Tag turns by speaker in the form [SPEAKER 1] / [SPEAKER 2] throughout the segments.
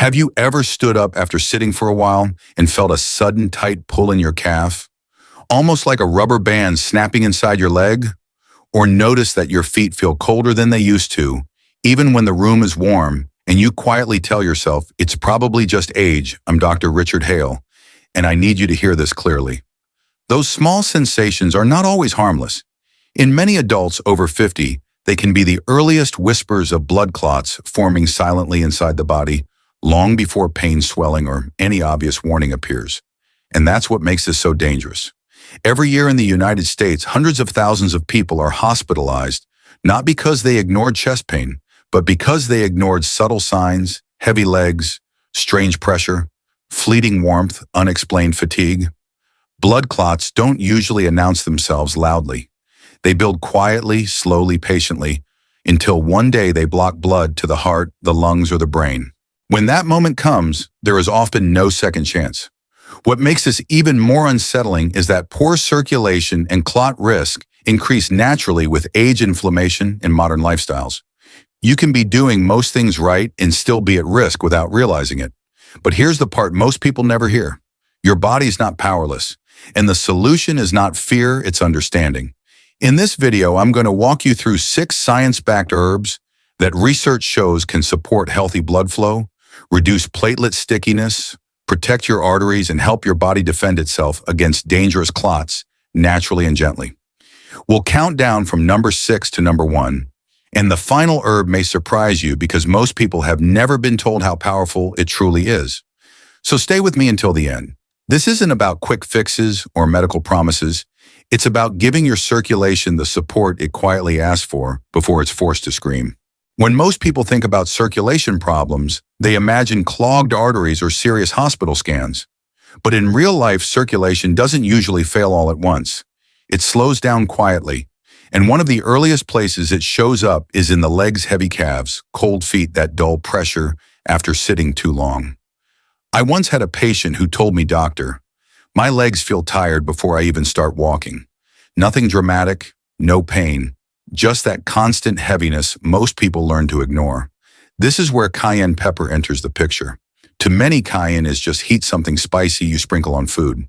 [SPEAKER 1] Have you ever stood up after sitting for a while and felt a sudden tight pull in your calf? Almost like a rubber band snapping inside your leg? Or notice that your feet feel colder than they used to, even when the room is warm, and you quietly tell yourself, it's probably just age. I'm Dr. Richard Hale, and I need you to hear this clearly. Those small sensations are not always harmless. In many adults over 50, they can be the earliest whispers of blood clots forming silently inside the body, long before pain, swelling, or any obvious warning appears. And that's what makes this so dangerous. Every year in the United States, hundreds of thousands of people are hospitalized, not because they ignored chest pain, but because they ignored subtle signs, heavy legs, strange pressure, fleeting warmth, unexplained fatigue. Blood clots don't usually announce themselves loudly. They build quietly, slowly, patiently, until one day they block blood to the heart, the lungs, or the brain. When that moment comes, there is often no second chance. What makes this even more unsettling is that poor circulation and clot risk increase naturally with age, inflammation, and modern lifestyles. You can be doing most things right and still be at risk without realizing it. But here's the part most people never hear. Your body's not powerless, and the solution is not fear, it's understanding. In this video, I'm going to walk you through 6 science-backed herbs that research shows can support healthy blood flow, reduce platelet stickiness, protect your arteries, and help your body defend itself against dangerous clots naturally and gently. We'll count down from number 6 to number 1, and the final herb may surprise you because most people have never been told how powerful it truly is. So stay with me until the end. This isn't about quick fixes or medical promises. It's about giving your circulation the support it quietly asks for before it's forced to scream. When most people think about circulation problems, they imagine clogged arteries or serious hospital scans. But in real life, circulation doesn't usually fail all at once. It slows down quietly, and one of the earliest places it shows up is in the legs, heavy calves, cold feet, that dull pressure after sitting too long. I once had a patient who told me, "Doctor, my legs feel tired before I even start walking. Nothing dramatic, no pain. Just that constant heaviness most people learn to ignore." This is where cayenne pepper enters the picture. To many, cayenne is just heat, something spicy you sprinkle on food.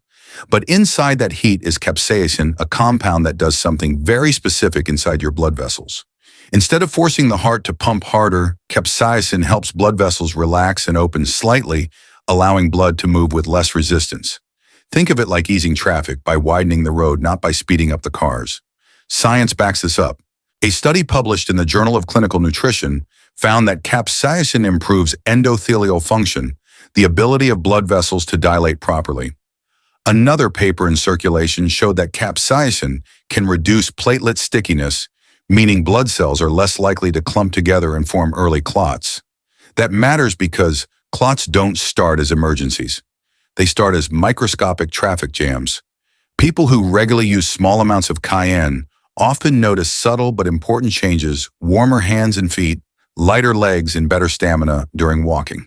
[SPEAKER 1] But inside that heat is capsaicin, a compound that does something very specific inside your blood vessels. Instead of forcing the heart to pump harder, capsaicin helps blood vessels relax and open slightly, allowing blood to move with less resistance. Think of it like easing traffic by widening the road, not by speeding up the cars. Science backs this up. A study published in the Journal of Clinical Nutrition found that capsaicin improves endothelial function, the ability of blood vessels to dilate properly. Another paper in Circulation showed that capsaicin can reduce platelet stickiness, meaning blood cells are less likely to clump together and form early clots. That matters because clots don't start as emergencies. They start as microscopic traffic jams. People who regularly use small amounts of cayenne often notice subtle but important changes: warmer hands and feet, lighter legs, and better stamina during walking.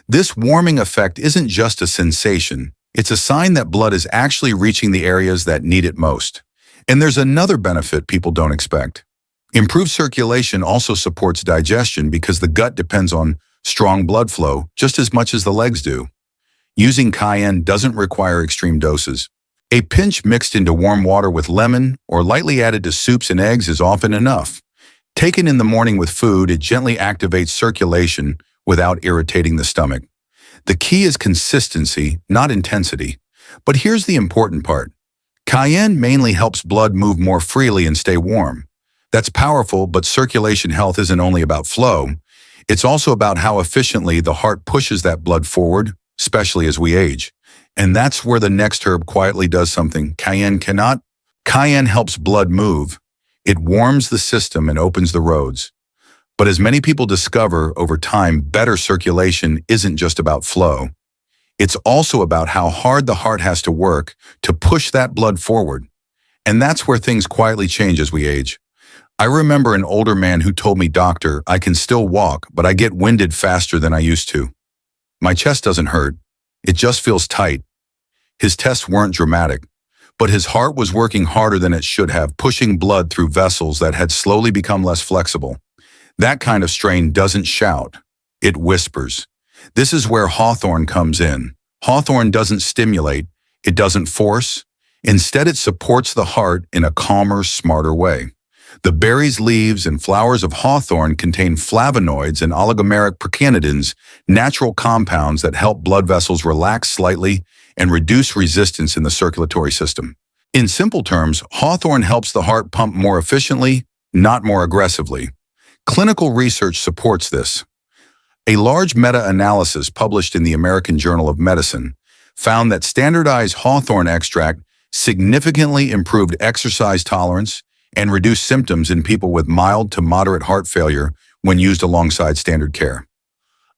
[SPEAKER 1] This warming effect isn't just a sensation, it's a sign that blood is actually reaching the areas that need it most. And there's another benefit people don't expect. Improved circulation also supports digestion because the gut depends on strong blood flow just as much as the legs do. Using cayenne doesn't require extreme doses. A pinch mixed into warm water with lemon or lightly added to soups and eggs is often enough. Taken in the morning with food, it gently activates circulation without irritating the stomach. The key is consistency, not intensity. But here's the important part. Cayenne mainly helps blood move more freely and stay warm. That's powerful, but circulation health isn't only about flow. It's also about how efficiently the heart pushes that blood forward, especially as we age. And that's where the next herb quietly does something cayenne cannot. Cayenne helps blood move. It warms the system and opens the roads. But as many people discover over time, better circulation isn't just about flow. It's also about how hard the heart has to work to push that blood forward. And that's where things quietly change as we age. I remember an older man who told me, "Doctor, I can still walk, but I get winded faster than I used to. My chest doesn't hurt. It just feels tight." His tests weren't dramatic, but his heart was working harder than it should have, pushing blood through vessels that had slowly become less flexible. That kind of strain doesn't shout, it whispers. This is where hawthorn comes in. Hawthorn doesn't stimulate, it doesn't force. Instead, it supports the heart in a calmer, smarter way. The berries, leaves, and flowers of hawthorn contain flavonoids and oligomeric procyanidins, natural compounds that help blood vessels relax slightly and reduce resistance in the circulatory system. In simple terms, hawthorn helps the heart pump more efficiently, not more aggressively. Clinical research supports this. A large meta-analysis published in the American Journal of Medicine found that standardized hawthorn extract significantly improved exercise tolerance and reduced symptoms in people with mild to moderate heart failure when used alongside standard care.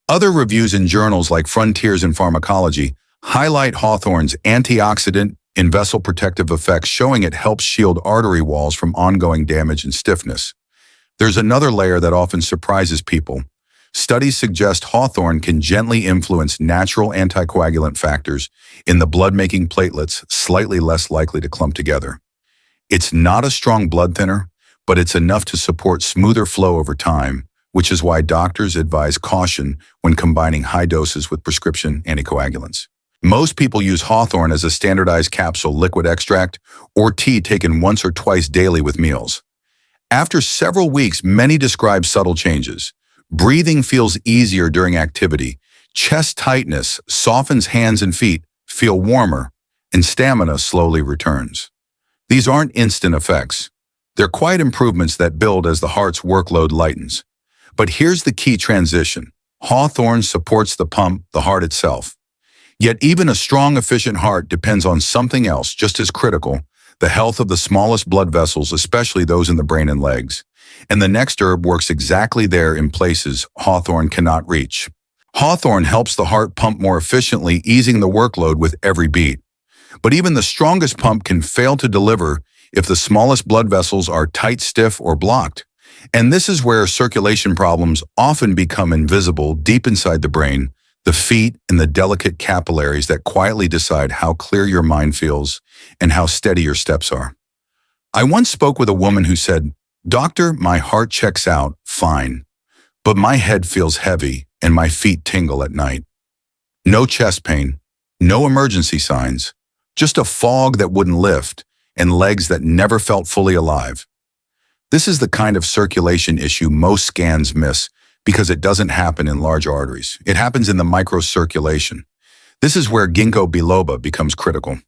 [SPEAKER 1] Other reviews in journals like Frontiers in Pharmacology highlight hawthorn's antioxidant and vessel protective effects, showing it helps shield artery walls from ongoing damage and stiffness. There's another layer that often surprises people. Studies suggest hawthorn can gently influence natural anticoagulant factors in the blood-making platelets, slightly less likely to clump together. It's not a strong blood thinner, but it's enough to support smoother flow over time, which is why doctors advise caution when combining high doses with prescription anticoagulants. Most people use hawthorn as a standardized capsule, liquid extract, or tea taken once or twice daily with meals. After several weeks, many describe subtle changes. Breathing feels easier during activity, chest tightness softens hands and feet, feel warmer, and stamina slowly returns. These aren't instant effects. They're quiet improvements that build as the heart's workload lightens. But here's the key transition. Hawthorn supports the pump, the heart itself. Yet even a strong, efficient heart depends on something else just as critical, the health of the smallest blood vessels, especially those in the brain and legs. And the next herb works exactly there in places hawthorn cannot reach. Hawthorn helps the heart pump more efficiently, easing the workload with every beat. But even the strongest pump can fail to deliver if the smallest blood vessels are tight, stiff, or blocked. And this is where circulation problems often become invisible deep inside the brain, the feet, and the delicate capillaries that quietly decide how clear your mind feels and how steady your steps are. I once spoke with a woman who said, "Doctor, my heart checks out fine, but my head feels heavy and my feet tingle at night. No chest pain, no emergency signs, just a fog that wouldn't lift and legs that never felt fully alive." This is the kind of circulation issue most scans miss because it doesn't happen in large arteries. It happens in the microcirculation. This is where ginkgo biloba becomes critical.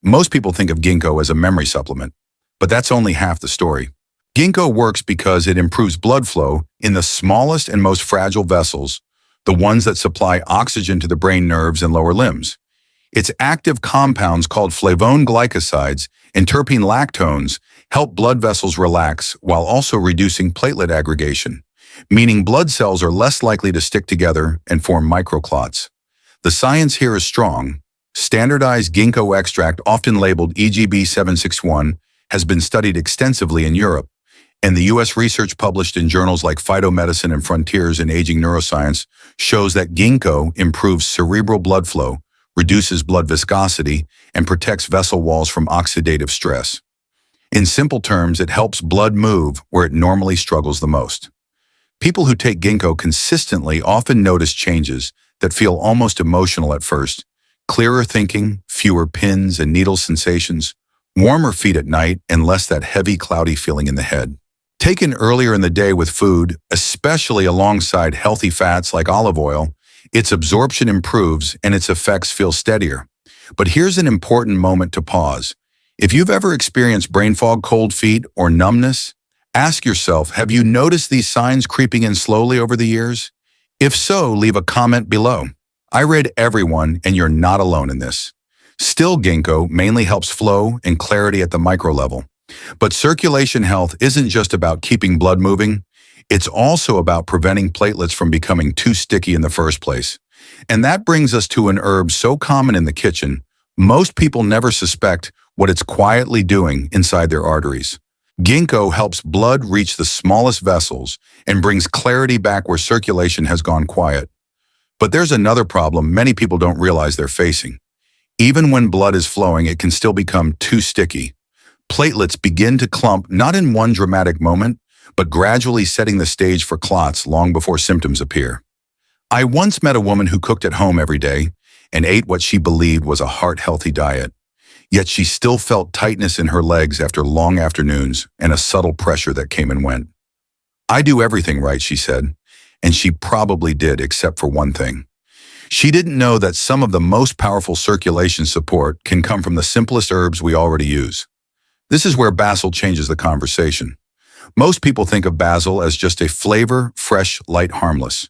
[SPEAKER 1] Most people think of ginkgo as a memory supplement, but that's only half the story. Ginkgo works because it improves blood flow in the smallest and most fragile vessels, the ones that supply oxygen to the brain, nerves, and lower limbs. Its active compounds called flavone glycosides and terpene lactones help blood vessels relax while also reducing platelet aggregation, meaning blood cells are less likely to stick together and form microclots. The science here is strong. Standardized ginkgo extract, often labeled EGB 761, has been studied extensively in Europe, and the U.S. research published in journals like Phytomedicine and Frontiers in Aging Neuroscience shows that ginkgo improves cerebral blood flow, reduces blood viscosity, and protects vessel walls from oxidative stress. In simple terms, it helps blood move where it normally struggles the most. People who take ginkgo consistently often notice changes that feel almost emotional at first: clearer thinking, fewer pins and needle sensations, warmer feet at night, and less that heavy, cloudy feeling in the head. Taken earlier in the day with food, especially alongside healthy fats like olive oil, its absorption improves and its effects feel steadier. But here's an important moment to pause. If you've ever experienced brain fog, cold feet, or numbness, ask yourself, have you noticed these signs creeping in slowly over the years? If so, leave a comment below. I read everyone, and you're not alone in this. Still, ginkgo mainly helps flow and clarity at the micro level. But circulation health isn't just about keeping blood moving. It's also about preventing platelets from becoming too sticky in the first place. And that brings us to an herb so common in the kitchen, most people never suspect what it's quietly doing inside their arteries. Ginkgo helps blood reach the smallest vessels and brings clarity back where circulation has gone quiet. But there's another problem many people don't realize they're facing. Even when blood is flowing, it can still become too sticky. Platelets begin to clump, not in one dramatic moment, but gradually setting the stage for clots long before symptoms appear. I once met a woman who cooked at home every day and ate what she believed was a heart-healthy diet. Yet she still felt tightness in her legs after long afternoons and a subtle pressure that came and went. "I do everything right," she said, and she probably did except for one thing. She didn't know that some of the most powerful circulation support can come from the simplest herbs we already use. This is where basil changes the conversation. Most people think of basil as just a flavor, fresh, light, harmless.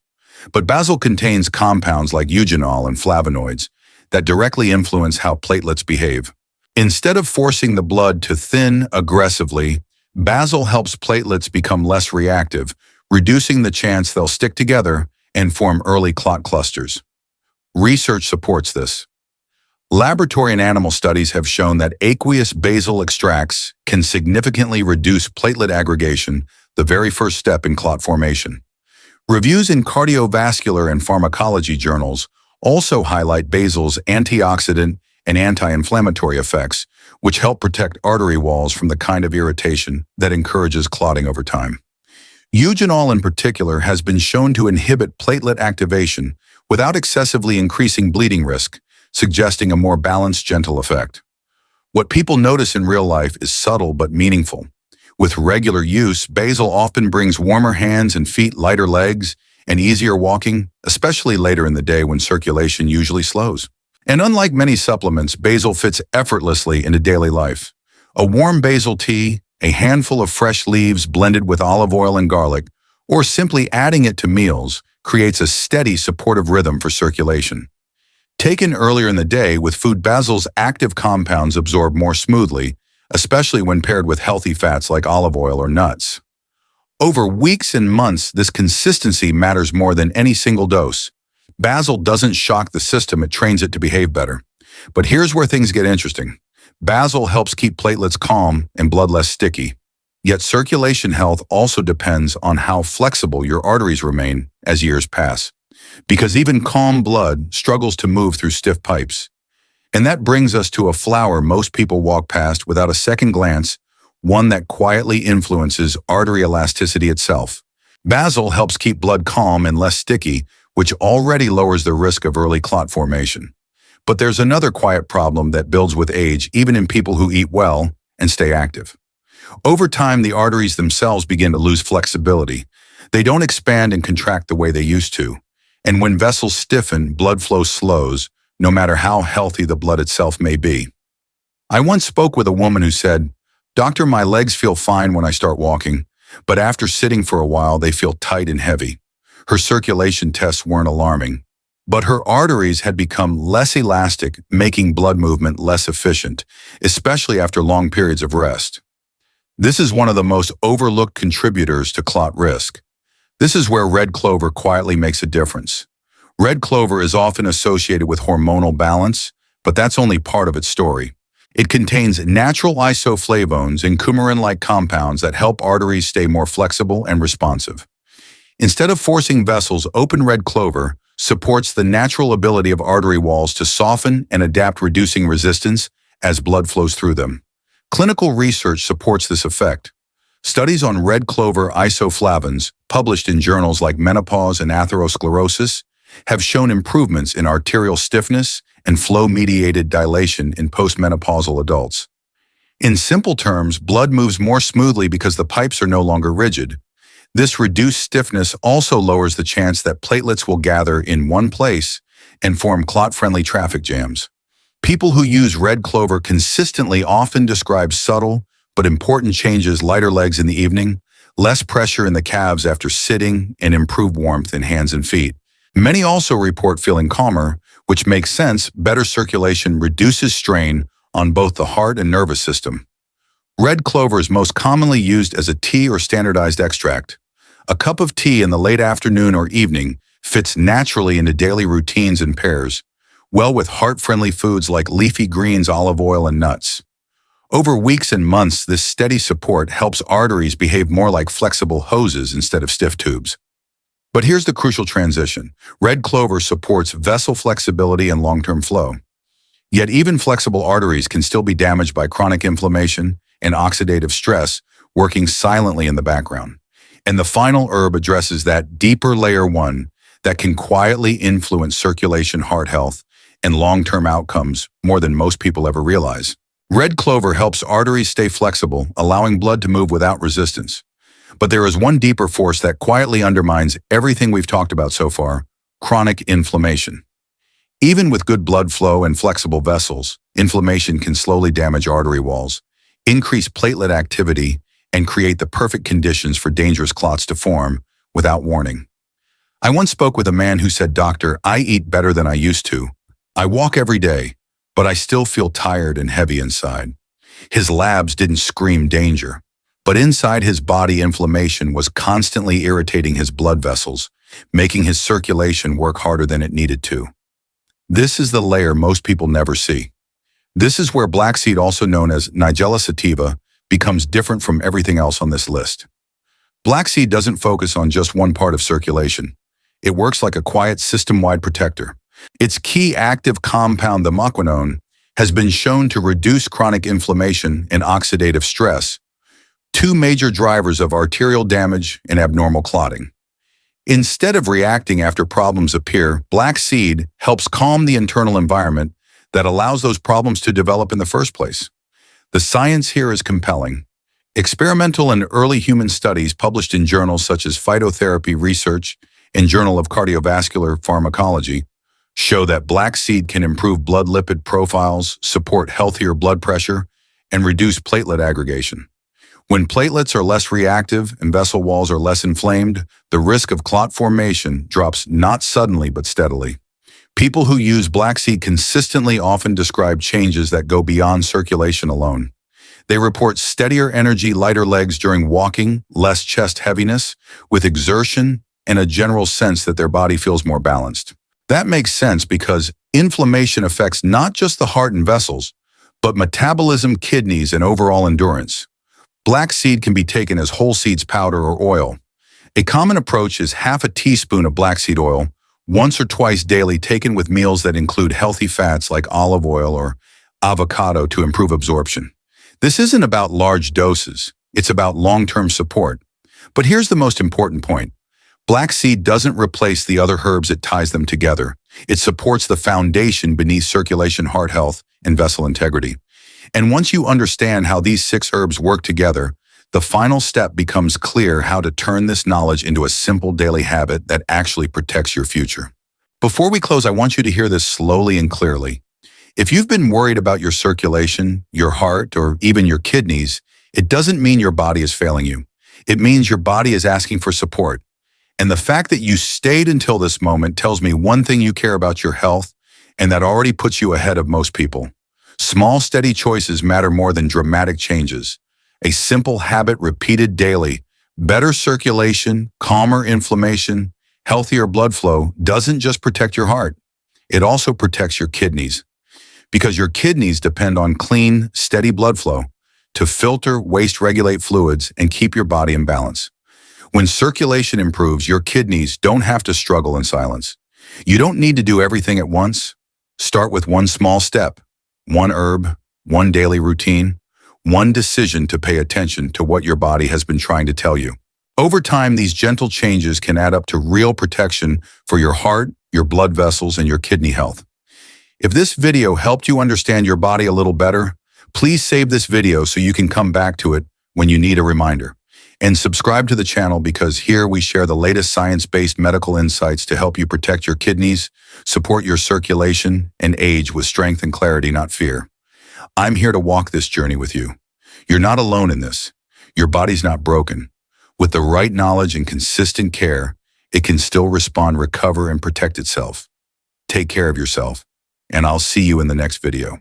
[SPEAKER 1] But basil contains compounds like eugenol and flavonoids that directly influence how platelets behave. Instead of forcing the blood to thin aggressively, basil helps platelets become less reactive, reducing the chance they'll stick together and form early clot clusters. Research supports this. Laboratory and animal studies have shown that aqueous basil extracts can significantly reduce platelet aggregation, the very first step in clot formation. Reviews in cardiovascular and pharmacology journals also highlight basil's antioxidant and anti-inflammatory effects, which help protect artery walls from the kind of irritation that encourages clotting over time. Eugenol in particular has been shown to inhibit platelet activation without excessively increasing bleeding risk, suggesting a more balanced, gentle effect. What people notice in real life is subtle but meaningful. With regular use, basil often brings warmer hands and feet, lighter legs, and easier walking, especially later in the day when circulation usually slows. And unlike many supplements, basil fits effortlessly into daily life. A warm basil tea, a handful of fresh leaves blended with olive oil and garlic, or simply adding it to meals, creates a steady, supportive rhythm for circulation. Taken earlier in the day with food, basil's active compounds absorb more smoothly, especially when paired with healthy fats like olive oil or nuts. Over weeks and months, this consistency matters more than any single dose. Basil doesn't shock the system, it trains it to behave better. But here's where things get interesting. Basil helps keep platelets calm and blood less sticky. Yet circulation health also depends on how flexible your arteries remain as years pass. Because even calm blood struggles to move through stiff pipes. And that brings us to a flower most people walk past without a second glance, one that quietly influences artery elasticity itself. Basil helps keep blood calm and less sticky, which already lowers the risk of early clot formation. But there's another quiet problem that builds with age, even in people who eat well and stay active. Over time, the arteries themselves begin to lose flexibility. They don't expand and contract the way they used to. And when vessels stiffen, blood flow slows, no matter how healthy the blood itself may be. I once spoke with a woman who said, "Doctor, my legs feel fine when I start walking, but after sitting for a while, they feel tight and heavy." Her circulation tests weren't alarming, but her arteries had become less elastic, making blood movement less efficient, especially after long periods of rest. This is one of the most overlooked contributors to clot risk. This is where red clover quietly makes a difference. Red clover is often associated with hormonal balance, but that's only part of its story. It contains natural isoflavones and coumarin-like compounds that help arteries stay more flexible and responsive. Instead of forcing vessels, open red clover supports the natural ability of artery walls to soften and adapt, reducing resistance as blood flows through them. Clinical research supports this effect. Studies on red clover isoflavones, published in journals like Menopause and Atherosclerosis, have shown improvements in arterial stiffness and flow-mediated dilation in postmenopausal adults. In simple terms, blood moves more smoothly because the pipes are no longer rigid. This reduced stiffness also lowers the chance that platelets will gather in one place and form clot-friendly traffic jams. People who use red clover consistently often describe subtle but important changes: lighter legs in the evening, less pressure in the calves after sitting, and improved warmth in hands and feet. Many also report feeling calmer, which makes sense. Better circulation reduces strain on both the heart and nervous system. Red clover is most commonly used as a tea or standardized extract. A cup of tea in the late afternoon or evening fits naturally into daily routines and pairs well with heart-friendly foods like leafy greens, olive oil, and nuts. Over weeks and months, this steady support helps arteries behave more like flexible hoses instead of stiff tubes. But here's the crucial transition. Red clover supports vessel flexibility and long-term flow. Yet even flexible arteries can still be damaged by chronic inflammation and oxidative stress working silently in the background. And the final herb addresses that deeper layer one, that can quietly influence circulation, heart health, and long-term outcomes more than most people ever realize. Red clover helps arteries stay flexible, allowing blood to move without resistance. But there is one deeper force that quietly undermines everything we've talked about so far: chronic inflammation. Even with good blood flow and flexible vessels, inflammation can slowly damage artery walls, increase platelet activity, and create the perfect conditions for dangerous clots to form without warning. I once spoke with a man who said, "Doctor, I eat better than I used to. I walk every day, but I still feel tired and heavy inside." His labs didn't scream danger, but inside his body, inflammation was constantly irritating his blood vessels, making his circulation work harder than it needed to. This is the layer most people never see. This is where black seed, also known as Nigella sativa, becomes different from everything else on this list. Black seed doesn't focus on just one part of circulation. It works like a quiet system-wide protector. Its key active compound, the maquinone, has been shown to reduce chronic inflammation and oxidative stress, two major drivers of arterial damage and abnormal clotting. Instead of reacting after problems appear, black seed helps calm the internal environment that allows those problems to develop in the first place. The science here is compelling. Experimental and early human studies published in journals such as Phytotherapy Research and Journal of Cardiovascular Pharmacology show that black seed can improve blood lipid profiles, support healthier blood pressure, and reduce platelet aggregation. When platelets are less reactive and vessel walls are less inflamed, the risk of clot formation drops not suddenly but steadily. People who use black seed consistently often describe changes that go beyond circulation alone. They report steadier energy, lighter legs during walking, less chest heaviness, with exertion, and a general sense that their body feels more balanced. That makes sense because inflammation affects not just the heart and vessels, but metabolism, kidneys, and overall endurance. Black seed can be taken as whole seeds powder or oil. A common approach is half a teaspoon of black seed oil, once or twice daily, taken with meals that include healthy fats like olive oil or avocado to improve absorption. This isn't about large doses, it's about long-term support. But here's the most important point. Black seed doesn't replace the other herbs, it ties them together. It supports the foundation beneath circulation, heart health, and vessel integrity. And once you understand how these 6 herbs work together, the final step becomes clear: how to turn this knowledge into a simple daily habit that actually protects your future. Before we close, I want you to hear this slowly and clearly. If you've been worried about your circulation, your heart, or even your kidneys, it doesn't mean your body is failing you. It means your body is asking for support. And the fact that you stayed until this moment tells me one thing: you care about your health, and that already puts you ahead of most people. Small, steady choices matter more than dramatic changes. A simple habit repeated daily, better circulation, calmer inflammation, healthier blood flow, doesn't just protect your heart. It also protects your kidneys. Because your kidneys depend on clean, steady blood flow to filter, waste, regulate fluids, and keep your body in balance. When circulation improves, your kidneys don't have to struggle in silence. You don't need to do everything at once. Start with one small step, one herb, one daily routine, one decision to pay attention to what your body has been trying to tell you. Over time, these gentle changes can add up to real protection for your heart, your blood vessels, and your kidney health. If this video helped you understand your body a little better, please save this video so you can come back to it when you need a reminder. And subscribe to the channel, because here we share the latest science-based medical insights to help you protect your kidneys, support your circulation, and age with strength and clarity, not fear. I'm here to walk this journey with you. You're not alone in this. Your body's not broken. With the right knowledge and consistent care, it can still respond, recover, and protect itself. Take care of yourself, and I'll see you in the next video.